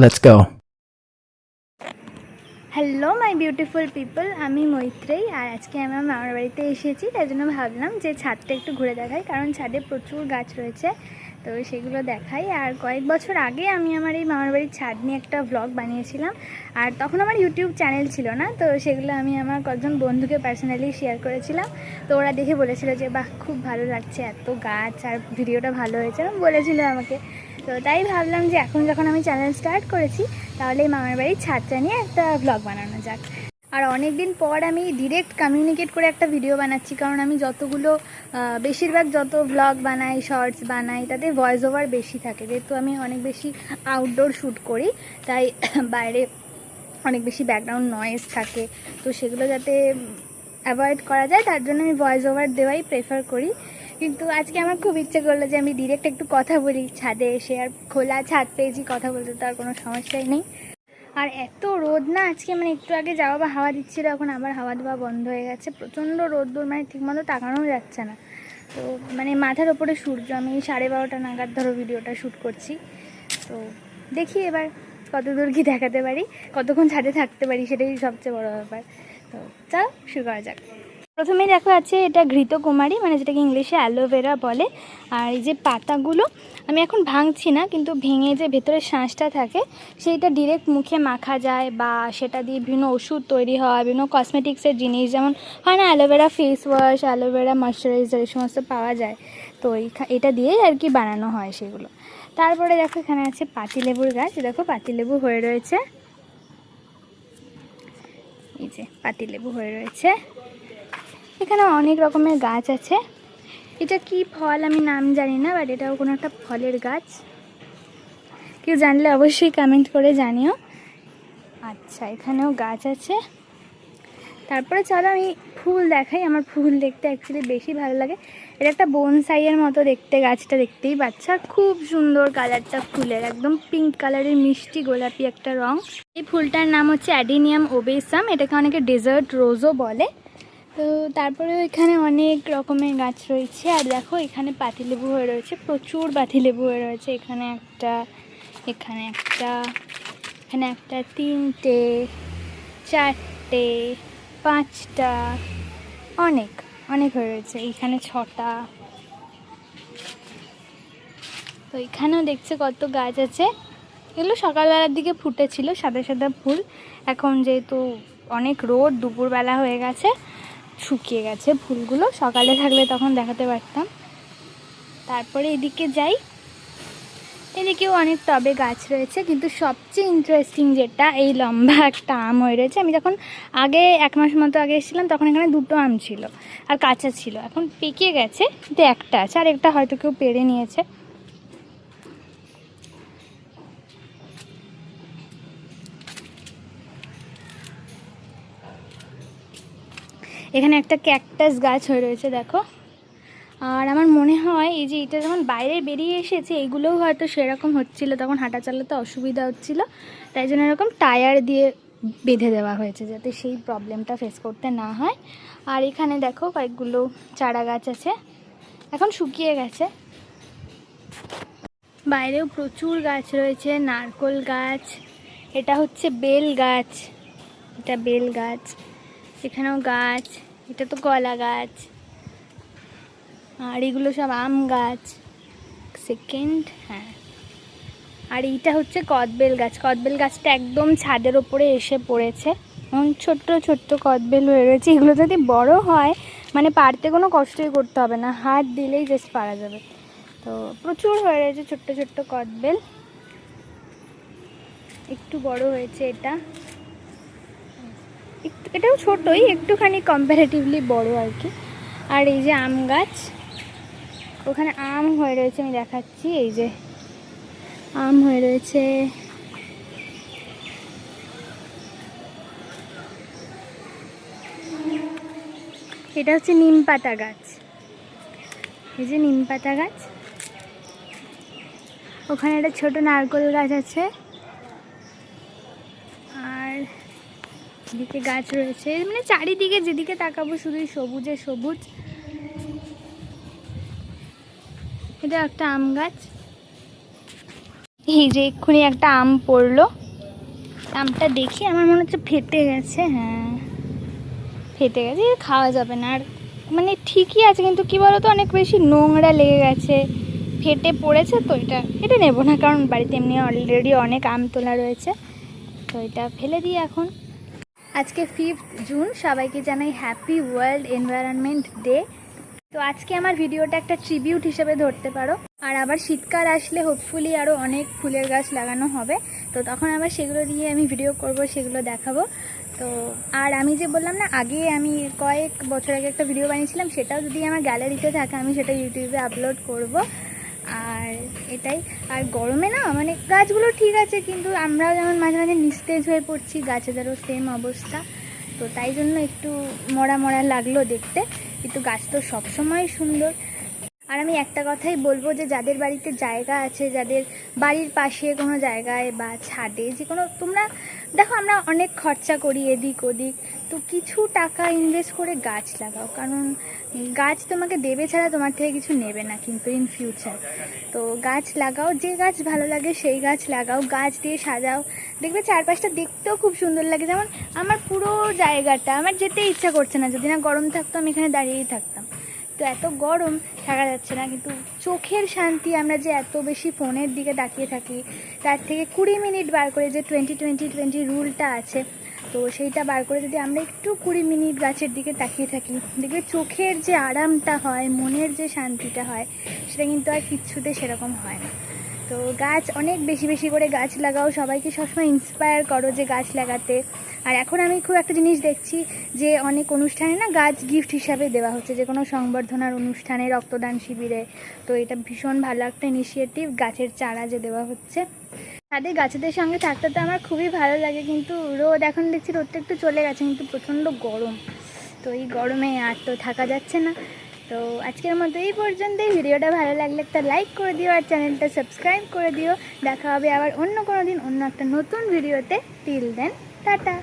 Let's go. Hello my beautiful people, আমি মৈত্রেয়ী। আর আজকে আমি আমার মামার বাড়িতে এসেছি, তাই জন্য ভাবলাম যে ছাদটা একটু ঘুরে দেখাই, কারণ ছাদে প্রচুর গাছ রয়েছে, তো সেগুলো দেখাই। আর কয়েক বছর আগে আমি আমার এই মামার বাড়ির ছাদ নিয়ে একটা ব্লগ বানিয়েছিলাম, আর তখন আমার ইউটিউব চ্যানেল ছিল না, তো সেগুলো আমি আমার কয়েকজন বন্ধুকে পার্সোনালি শেয়ার করেছিলাম। তো ওরা দেখে বলেছিল যে বাহ, খুব ভালো লাগছে, এত গাছ, আর ভিডিওটা ভালো হয়েছে বলেছিল আমাকে। তো তাই ভাবলাম যে এখন যখন আমি চ্যানেল স্টার্ট করেছি, তাহলে এই মামার বাড়ির ছাদটা নিয়ে একটা ব্লগ বানানো যাক। আর অনেক দিন পর আমি ডিরেক্ট কমিউনিকেট করে একটা ভিডিও বানাচ্ছি, কারণ আমি যতগুলো বেশিরভাগ যত ব্লগ বানাই, শর্টস বানাই, তাতে ভয়েস ওভার বেশি থাকে, যেহেতু আমি অনেক বেশি আউটডোর শ্যুট করি, তাই বাইরে অনেক বেশি ব্যাকগ্রাউন্ড নয়েজ থাকে। তো সেগুলো যাতে অ্যাভয়েড করা যায়, তার জন্য আমি ভয়েস ওভার দেওয়াই প্রেফার করি। কিন্তু আজকে আমার খুব ইচ্ছে করলো যে আমি ডিরেক্ট একটু কথা বলি ছাদে এসে, আর খোলা ছাদ পেয়েছি, কথা বলতে তো আর কোনো সমস্যাই নেই। আর এত রোদ না আজকে, মানে একটু আগে যাওয়া বা হাওয়া দিচ্ছিল, এখন আবার হাওয়া দেওয়া বন্ধ হয়ে গেছে, প্রচণ্ড রোদ্দুর, মানে ঠিকমতো তাকানোও যাচ্ছে না। তো মানে মাথার ওপরে সূর্য, আমি 12:30 নাগাদ ধরো ভিডিওটা শ্যুট করছি। তো দেখি এবার কতদূর কি দেখাতে পারি, কতক্ষণ ছাদে থাকতে পারি, সেটাই সবচেয়ে বড় ব্যাপার। তো চল শুরু করা যাক। প্রথমেই দেখো আছে এটা ঘৃতকুমারী, মানে যেটাকে ইংলিশে অ্যালোভেরা বলে। আর এই যে পাতাগুলো আমি এখন ভাঙছি না, কিন্তু ভেঙে যে ভেতরের শাঁসটা থাকে সেইটা ডিরেক্ট মুখে মাখা যায়, বা সেটা দিয়ে বিভিন্ন ওষুধ তৈরি হয়, বিভিন্ন কসমেটিক্সের জিনিস, যেমন হয় না aloe vera face wash, aloe vera moisturiser, এই সমস্ত পাওয়া যায়। তো এটা দিয়েই আর কি বানানো হয় সেগুলো। তারপরে দেখো এখানে আছে পাতিলেবুর গাছ, দেখো পাতিলেবু হয়ে রয়েছে, এই যে পাতিলেবু হয়ে রয়েছে। এখানে অনেক রকমের গাছ আছে। এটা কি ফল আমি নাম জানি না, বাট এটাও কোনো একটা ফলের গাছ, কেউ জানলে অবশ্যই কমেন্ট করে জানিও। আচ্ছা, এখানেও গাছ আছে। তারপরে চলো আমি ফুল দেখাই, আমার ফুল দেখতে অ্যাকচুয়ালি বেশি ভালো লাগে। এটা একটা বোনসাইয়ের মতো দেখতে, গাছটা দেখতেই বাচ্চা, খুব সুন্দর কালারটা ফুলের, একদম পিঙ্ক কালারের মিষ্টি গোলাপি একটা রং। এই ফুলটার নাম হচ্ছে অ্যাডিনিয়াম ওবেসাম, এটাকে অনেকে ডেজার্ট রোজও বলে। তো তারপরেও এখানে অনেক রকমের গাছ রয়েছে। আর দেখো এখানে পাতিলেবু হয়ে রয়েছে, প্রচুর পাতিলেবু হয়ে রয়েছে। এখানে একটা, এখানে একটা, এখানে একটা, 3টে, 4টে, 5টা, অনেক অনেক হয়ে রয়েছে। এইখানে 6টা। তো এখানেও দেখছে কত গাছ আছে। এগুলো সকালবেলার দিকে ফুটেছিল, সাদা সাদা ফুল। এখন যেহেতু অনেক রোদ, দুপুরবেলা হয়ে গেছে, শুকিয়ে গেছে ফুলগুলো। সকালে থাকলে তখন দেখাতে পারতাম। তারপরে এদিকে যাই, এদিকেও অনেক টবে গাছ রয়েছে, কিন্তু সবচেয়ে ইন্টারেস্টিং যেটা, এই লম্বা একটা আম হয়ে রয়েছে। আমি যখন আগে 1 মাস মতো আগে এসেছিলাম, তখন এখানে 2টো আম ছিল আর কাঁচা ছিল, এখন পেকে গেছে, কিন্তু একটা আছে, আর একটা হয়তো কেউ পেড়ে নিয়েছে। এখানে একটা ক্যাকটাস গাছ হয়ে রয়েছে দেখো। আর আমার মনে হয় এই যে এটা যখন বাইরে বেরিয়ে এসেছে, এগুলোও হয়তো সেরকম হচ্ছিলো, তখন হাঁটা চালাতে অসুবিধা হচ্ছিলো, তাই জন্য এরকম টায়ার দিয়ে বেঁধে দেওয়া হয়েছে, যাতে সেই প্রবলেমটা ফেস করতে না হয়। আর এখানে দেখো কয়েকগুলো চারা গাছ আছে, এখন শুকিয়ে গেছে। বাইরেও প্রচুর গাছ রয়েছে, নারকোল গাছ, এটা হচ্ছে বেল গাছ, এটা বেল গাছ, এখানেও গাছ, এটা তো কলা গাছ, আর এগুলো সব আম গাছ সেকেন্ড। হ্যাঁ, আর এইটা হচ্ছে কদবেল গাছ। কদবেল গাছটা একদম ছাদের ওপরে এসে পড়েছে, ছোট্ট ছোট্ট কদবেল হয়ে রয়েছে। এগুলো যদি বড় হয়, মানে পারতে কোনো কষ্টই করতে হবে না, হাত দিলেই জাস্ট পারা যাবে। তো প্রচুর হয়ে রয়েছে ছোট্ট ছোট্ট কদবেল। একটু বড় হয়েছে এটা, এটাও ছোটই, একটুখানি কম্পারেটিভলি বড় আর কি। আর এই যে আম গাছ, ওখানে আম হয়ে রয়েছে, আমি দেখাচ্ছি, এই যে আম হয়ে রয়েছে। এটা হচ্ছে নিম পাতা গাছ, এই যে নিম পাতা গাছ। ওখানে একটা ছোট নারকেল গাছ আছে, আর এদিকে গাছ রয়েছে, মানে চারিদিকে যেদিকে তাকাবো শুধুই সবুজে সবুজ। এটা একটা আম গাছ। এই যে এক্ষুনি একটা আম পড়লো, আমটা দেখি আমার মনে হচ্ছে ফেটে গেছে। হ্যাঁ ফেটে গেছে, খাওয়া যাবে না। আর মানে ঠিকই আছে, কিন্তু কী বলো তো, অনেক বেশি নোংরা লেগে গেছে, ফেটে পড়েছে। তো এটা নেবো না, কারণ বাড়িতে এমনি অলরেডি অনেক আম তোলা রয়েছে। তো এটা ফেলে দিই এখন। আজকে 5 জুন, সবাইকে জানাই হ্যাপি ওয়ার্ল্ড এনভায়রনমেন্ট ডে। তো আজকে আমার ভিডিওটা একটা ট্রিবিউট হিসেবে ধরতে পারো। আর আবার শীতকাল আসলে হোপফুলি আরও অনেক ফুলের গাছ লাগানো হবে, তো তখন আবার সেগুলো দিয়ে আমি ভিডিও করব, সেগুলো দেখাবো। তো আর আমি যে বললাম না আগে, আমি কয়েক বছর আগে একটা ভিডিও বানিয়েছিলাম, সেটাও যদি আমার গ্যালারিতে থাকে আমি সেটা ইউটিউবে আপলোড করব। আর এটাই। আর গরমে না মানে গাছগুলো ঠিক আছে, কিন্তু আমরাও যেমন মাঝে মাঝে নিস্তেজ হয়ে পড়ছি, গাছেদেরও সেম অবস্থা। তো তাই জন্য একটু মরা মরা লাগলো দেখতে, কিন্তু গাছ তো সবসময় সুন্দর। আর আমি একটা কথাই বলবো, যে যাদের বাড়িতে জায়গা আছে, যাদের বাড়ির পাশে কোনো জায়গায় বা ছাদে যে কোনো, তোমরা দেখো আমরা অনেক খরচা করি এদিক ওদিক, তো কিছু টাকা ইনভেস্ট করে গাছ লাগাও, কারণ গাছ তোমাকে দেবে ছাড়া তোমার থেকে কিছু নেবে না কিন্তু ইন ফিউচার। তো গাছ লাগাও, যে গাছ ভালো লাগে সেই গাছ লাগাও, গাছ দিয়ে সাজাও, দেখবে চারপাশটা দেখতেও খুব সুন্দর লাগে। যেমন আমার পুরো জায়গাটা, আমার যেতে ইচ্ছা করছে না, যদি না গরম থাকতো আমি এখানে দাঁড়িয়েই থাকতাম। তো এত গরম থাকা যাচ্ছে না, কিন্তু চোখের শান্তি, আমরা যে এত বেশি ফোনের দিকে তাকিয়ে থাকি, তার থেকে 20 মিনিট বার করে, যে 20-20-20 রুলটা আছে, তো সেইটা বার করে যদি আমরা একটু 20 মিনিট গাছের দিকে তাকিয়ে থাকি, দেখবে চোখের যে আরামটা হয়, মনের যে শান্তিটা হয়, সেটা কিন্তু আর কিচ্ছুতে সেরকম হয় না। তো গাছ অনেক বেশি বেশি করে গাছ লাগাও, সবাইকে সবসময় ইন্সপায়ার করো যে গাছ লাগাতে। আর এখন আমি খুব একটা জিনিস দেখছি, যে অনেক অনুষ্ঠানে না গাছ গিফট হিসাবে দেওয়া হচ্ছে, যে কোনো সংবর্ধনার অনুষ্ঠানে, রক্তদান শিবিরে। তো এটা ভীষণ ভালো একটা ইনিশিয়েটিভ, গাছের চারা যে দেওয়া হচ্ছে। তাদের গাছেদের সঙ্গে থাকতে তো আমার খুবই ভালো লাগে, কিন্তু রোদ এখন দেখছি, রোদটা একটু চলে গেছে, কিন্তু প্রচণ্ড গরম। তো এই গরমে আর তো থাকা যাচ্ছে না। তো আজকের মতো এই পর্যন্তই। ভিডিওটা ভালো লাগলে একটা লাইক করে দিও, আর চ্যানেলটা সাবস্ক্রাইব করে দিও। দেখা হবে আবার অন্য কোনো দিন অন্য একটা নতুন ভিডিওতে। Till then, tata.